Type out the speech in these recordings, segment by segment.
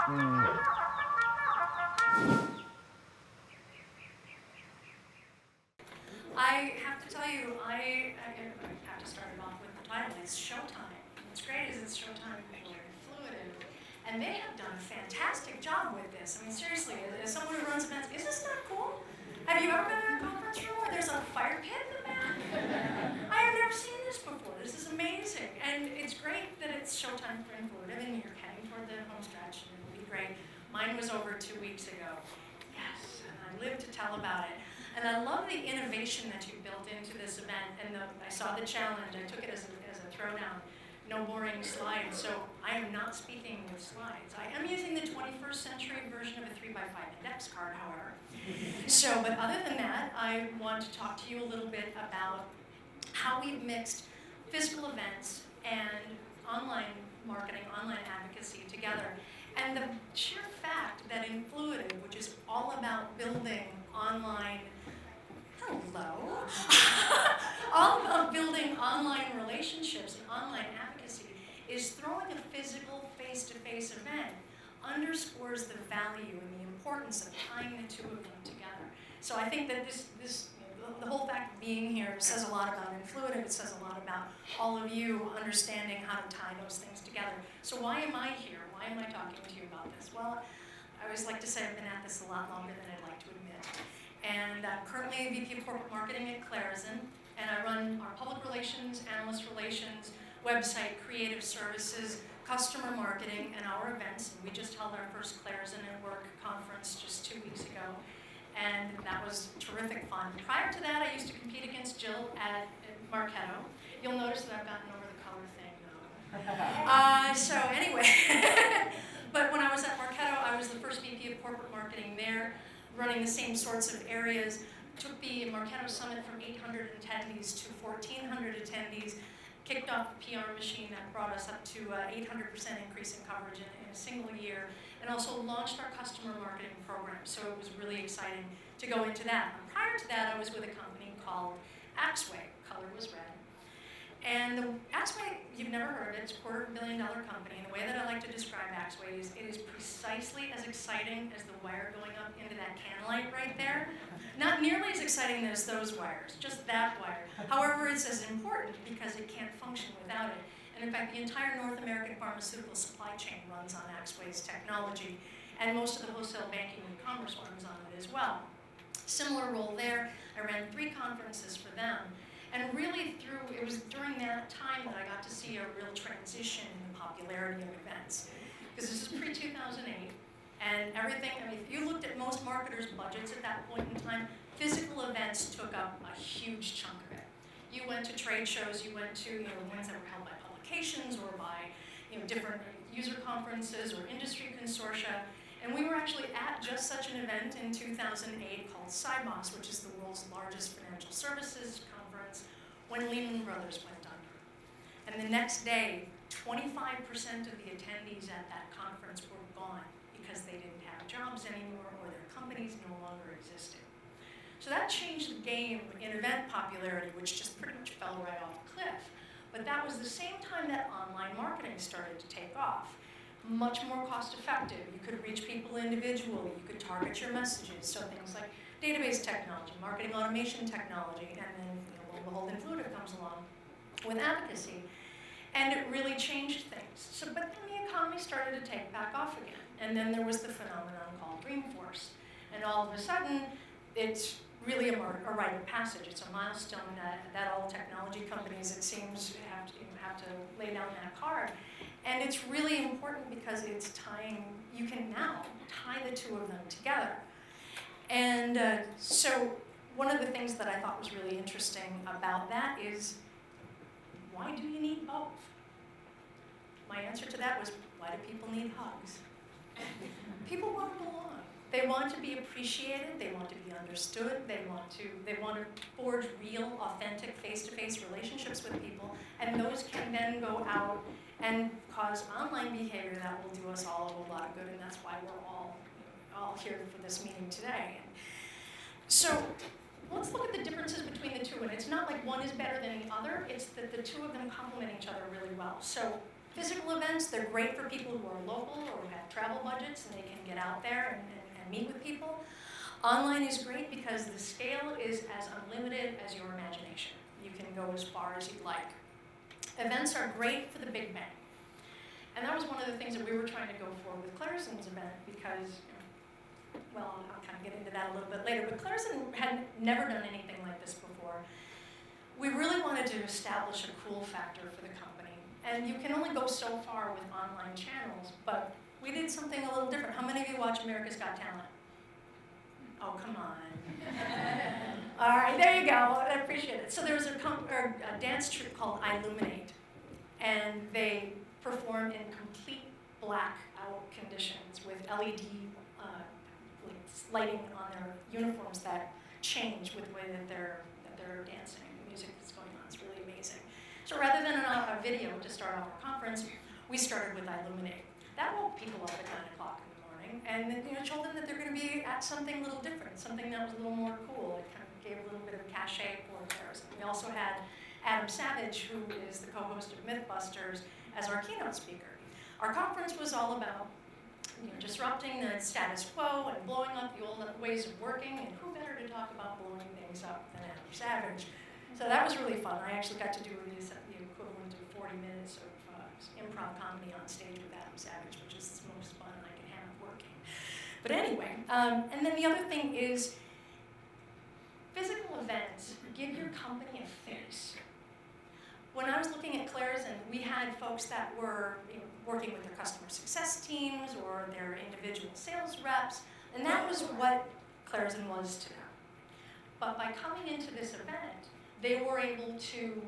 I have to tell you, I have to start it off with the title. It's Showtime. What's great is it's Showtime people are fluid, and they have done a fantastic job with this. I mean, seriously, as someone who runs events, is this not cool? Have you ever been in a conference room where there's a fire pit in the back? I have never seen this before. This is amazing, and it's great that it's Showtime for Inclusive, and you're heading toward the home stretch, and it'll be great. Mine was over 2 weeks ago. Yes, and I live to tell about it. And I love the innovation that you built into this event, and I saw the challenge. I took it as a throwdown. No boring slides, so I am not speaking with slides. I am using the 21st century version of a 3x5 index card, however. So, but other than that, I want to talk to you a little bit about how we've mixed physical events and online marketing, online advocacy together. And the sheer fact that Influitive, which is all about building online, all about building online relationships and online advocacy, is throwing a physical face-to-face event underscores the value and the importance of tying the two of them together. So I think that the whole fact of being here says a lot about Influitive. It says a lot about all of you understanding how to tie those things together. So why am I here? Why am I talking to you about this? Well, I always like to say I've been at this a lot longer than I'd like to admit. And I'm currently VP of Corporate Marketing at Clarizen, and I run our public relations, analyst relations, website, creative services, customer marketing, and our events. And we just held our first Clarizen at Work conference just 2 weeks ago, and that was terrific fun. Prior to that, I used to compete against Jill at Marketo. You'll notice that I've gotten over the color thing now. So anyway, but when I was at Marketo, I was the first VP of Corporate Marketing there, running the same sorts of areas. Took the Marketo Summit from 800 attendees to 1,400 attendees, kicked off the PR machine that brought us up to 800% increase in coverage in a single year, and also launched our customer marketing program. So it was really exciting to go into that. And prior to that, I was with a company called Axway. Color was red. And Axway, you've never heard it, it's a $250 million company. And the way that I like to describe Axway is it is precisely as exciting as the wire going up into that can light right there. Not nearly as exciting as those wires, just that wire. However, it's as important because it can't function without it. And in fact, the entire North American pharmaceutical supply chain runs on Axway's technology, and most of the wholesale banking and commerce runs on it as well. Similar role there. I ran 3 conferences for them. And really it was during that time that I got to see a real transition in the popularity of events. Because this is pre-2008, and everything, I mean, if you looked at most marketers' budgets at that point in time, physical events took up a huge chunk of it. You went to trade shows, you went to ones that were held by publications or by different user conferences or industry consortia. And we were actually at just such an event in 2008 called CyBoss, which is the world's largest financial services conference, when Lehman Brothers went under. And the next day, 25% of the attendees at that conference were gone because they didn't have jobs anymore or their companies no longer existed. So that changed the game in event popularity, which just pretty much fell right off the cliff. But that was the same time that online marketing started to take off. Much more cost effective. You could reach people individually. You could target your messages. So things like database technology, marketing automation technology, and then lo and behold, Influitive comes along with advocacy. And it really changed things. So, but then the economy started to take back off again. And then there was the phenomenon called Dreamforce. And all of a sudden, it's really a rite of passage. It's a milestone that all technology companies, it seems, have to lay down that card. And it's really important because it's you can now tie the two of them together. And so one of the things that I thought was really interesting about that is, why do you need both? My answer to that was, why do people need hugs? People want to belong. They want to be appreciated. They want to be understood. They want to forge real, authentic, face-to-face relationships with people, and those can then go out and cause online behavior that will do us all a whole lot of good, and that's why we're all here for this meeting today. So let's look at the differences between the two, and it's not like one is better than the other. It's that the two of them complement each other really well. So Physical events, they're great for people who are local or who have travel budgets and they can get out there and meet with people. Online is great because the scale is as unlimited as your imagination. You can go as far as you'd like. Events are great for the big bang. And that was one of the things that we were trying to go for with Clarizen's event because, well, I'll kind of get into that a little bit later, but Clarizen had never done anything like this before. We really wanted to establish a cool factor for the company. And you can only go so far with online channels, but we did something a little different. How many of you watch America's Got Talent? Oh, come on. All right, there you go. I appreciate it. So there was a dance troupe called Illuminate, and they performed in complete blackout conditions with LED lighting on their uniforms that change with the way that they're dancing. The music that's going on is really amazing. So rather than a video to start off our conference, we started with Illuminate. That woke people up at 9 o'clock in the morning, and then, told them that they're going to be at something a little different, something that was a little more cool. It kind of gave a little bit of cachet for Clarizen. We also had Adam Savage, who is the co-host of Mythbusters, as our keynote speaker. Our conference was all about disrupting the status quo and blowing up the old ways of working, and who better to talk about blowing things up than Adam Savage? So that was really fun. I actually got to do the equivalent of 40 minutes of improv comedy on stage with Adam Savage, which is the most fun I can have working. But anyway, and then the other thing is physical events give your company a face. When I was looking at Clarizen, we had folks that were working with their customer success teams or their individual sales reps, and that was what Clarizen was to them. But by coming into this event, they were able to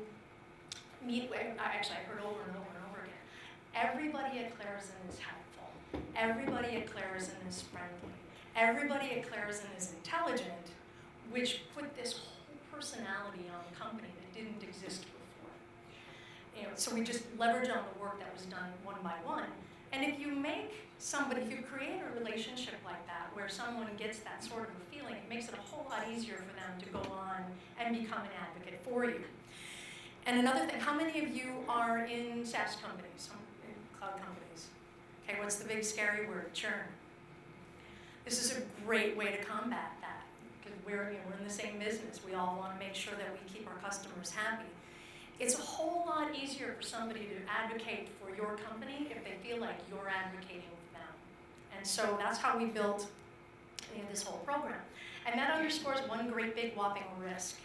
meet with, actually I heard over and over and over again, everybody at Clarizen is helpful. Everybody at Clarizen is friendly. Everybody at Clarizen is intelligent, which put this whole personality on the company that didn't exist before. So we just leveraged on the work that was done one by one. And if you create a relationship like that, where someone gets that sort of a feeling, it makes it a whole lot easier for them to go on and become an advocate for you. And another thing, how many of you are in SaaS companies, in cloud companies? Okay, what's the big scary word? Churn. This is a great way to combat that, because we're in the same business. We all want to make sure that we keep our customers happy. It's a whole lot easier for somebody to advocate for your company if they feel like you're advocating for them. And so that's how we built this whole program. And that underscores one great big whopping risk,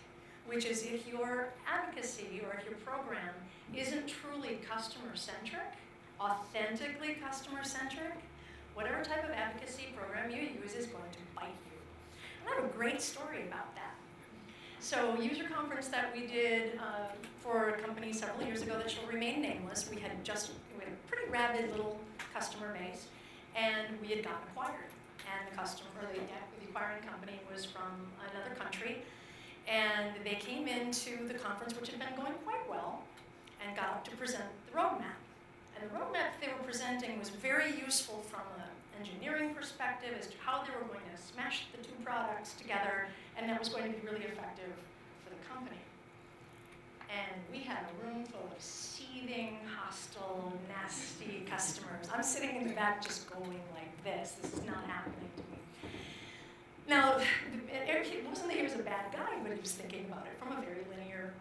which is if your advocacy or if your program isn't truly customer-centric, authentically customer-centric, whatever type of advocacy program you use is going to bite you. And I have a great story about that. So user conference that we did for a company several years ago that shall remain nameless, we had a pretty rabid little customer base, and we had gotten acquired. And the acquiring company was from another country, and they came into the conference, which had been going quite well, and got up to present the roadmap. And the roadmap they were presenting was very useful from an engineering perspective as to how they were going to smash the two products together, and that was going to be really effective for the company. And we had a room full of seething, hostile, nasty customers. I'm sitting in the back just going like this. This is not happening to me. Now, it wasn't that he was a bad guy, but he was thinking about it from a very linear,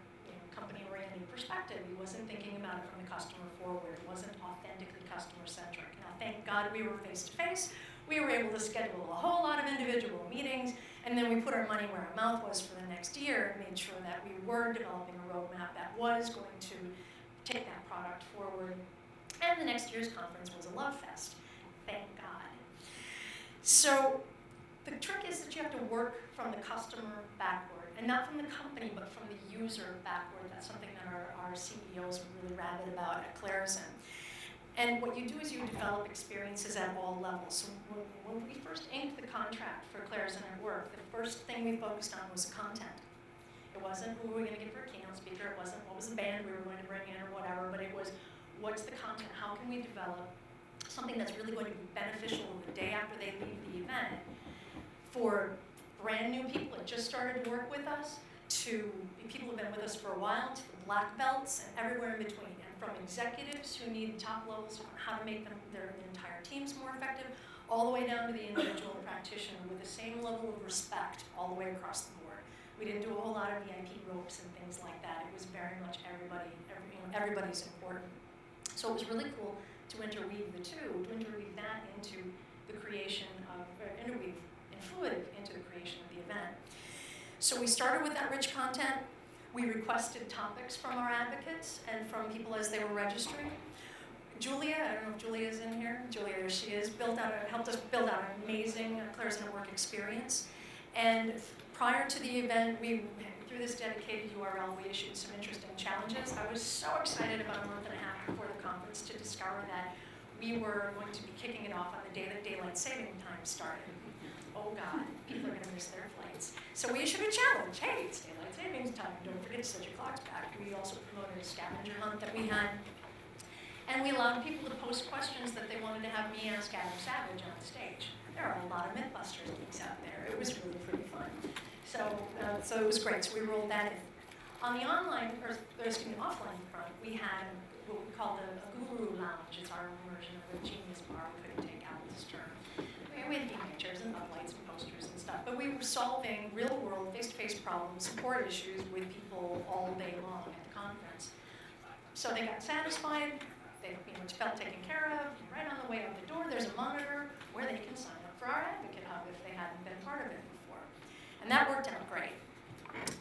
company-oriented perspective. He wasn't thinking about it from the customer forward. It wasn't authentically customer-centric. Now, thank God we were face-to-face. We were able to schedule a whole lot of individual meetings, and then we put our money where our mouth was for the next year and made sure that we were developing a roadmap that was going to take that product forward. And the next year's conference was a love fest. Thank God. So the trick is that you have to work from the customer backward, and not from the company, but from the user backward. That's something that our CEOs are really rabid about at Clarizen. And what you do is you develop experiences at all levels. So when we first inked the contract for Clarizen at Work, the first thing we focused on was content. It wasn't who were we going to get for a keynote speaker, it wasn't what was the band we were going to bring in or whatever, but it was what's the content, how can we develop something that's really going to be beneficial the day after they leave the event for brand new people that just started to work with us, to people who've been with us for a while, to the black belts and everywhere in between. And from executives who need top levels on how to make their entire teams more effective, all the way down to the individual practitioner with the same level of respect all the way across the board. We didn't do a whole lot of VIP ropes and things like that. It was very much everybody's important. So it was really cool to interweave the two, to interweave that into the creation of, interweave and fluid into the creation of the event. So we started with that rich content. We requested topics from our advocates and from people as they were registering. Julia, I don't know if Julia's in here. Julia, there she is, helped us build out an amazing Clarizen at Work experience. And prior to the event, through this dedicated URL, we issued some interesting challenges. I was so excited about a month and a half before the conference to discover that we were going to be kicking it off on the day that daylight saving time started. Oh God, people are going to miss their flights. So we issued a challenge. Hey, it's daylight savings time. Don't forget to set your clocks back. We also promoted a scavenger hunt that we had. And we allowed people to post questions that they wanted to have me ask Adam Savage on stage. There are a lot of Mythbusters geeks out there. It was really pretty fun. So it was great. So we rolled that in. On the offline front, we had what we called a guru lounge. It's our version of a genius bar. We couldn't take out this term. We had pictures and uplights and posters and stuff. But we were solving real-world, face-to-face problems, support issues with people all day long at the conference. So they got satisfied. They felt taken care of. Right on the way out the door, there's a monitor where they can sign up for our Advocate Hub if they hadn't been part of it before. And that worked out great.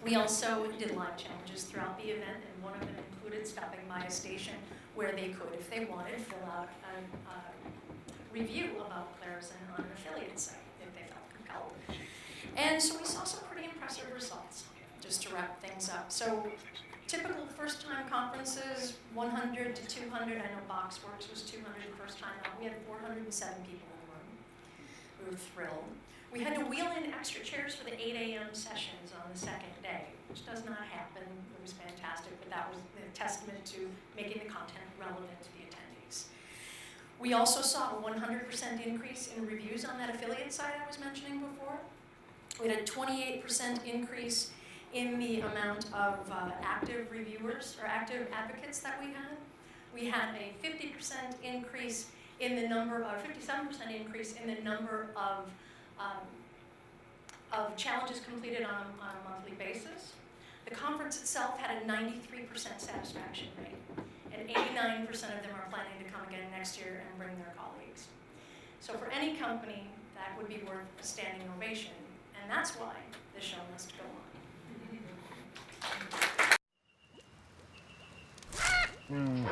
We also did live challenges throughout the event, and one of them included stopping by a station where they could, if they wanted, fill out a review about Clarizen on an affiliate site if they felt compelled. And so we saw some pretty impressive results, just to wrap things up. So typical first-time conferences, 100 to 200. I know BoxWorks was 200 the first time out. We had 407 people in the room. We were thrilled. We had to wheel in extra chairs for the 8 a.m. sessions on the second day, which does not happen. It was fantastic, but that was a testament to making the content relevant to the attendees. We also saw a 100% increase in reviews on that affiliate site I was mentioning before. We had a 28% increase in the amount of active reviewers or active advocates that we had. We had a 50% increase in the number, or 57% increase in the number of challenges completed on a monthly basis. The conference itself had a 93% satisfaction rate, and 89% of them are planning to come again next year and bring their colleagues. So for any company, that would be worth a standing ovation, and that's why the show must go on.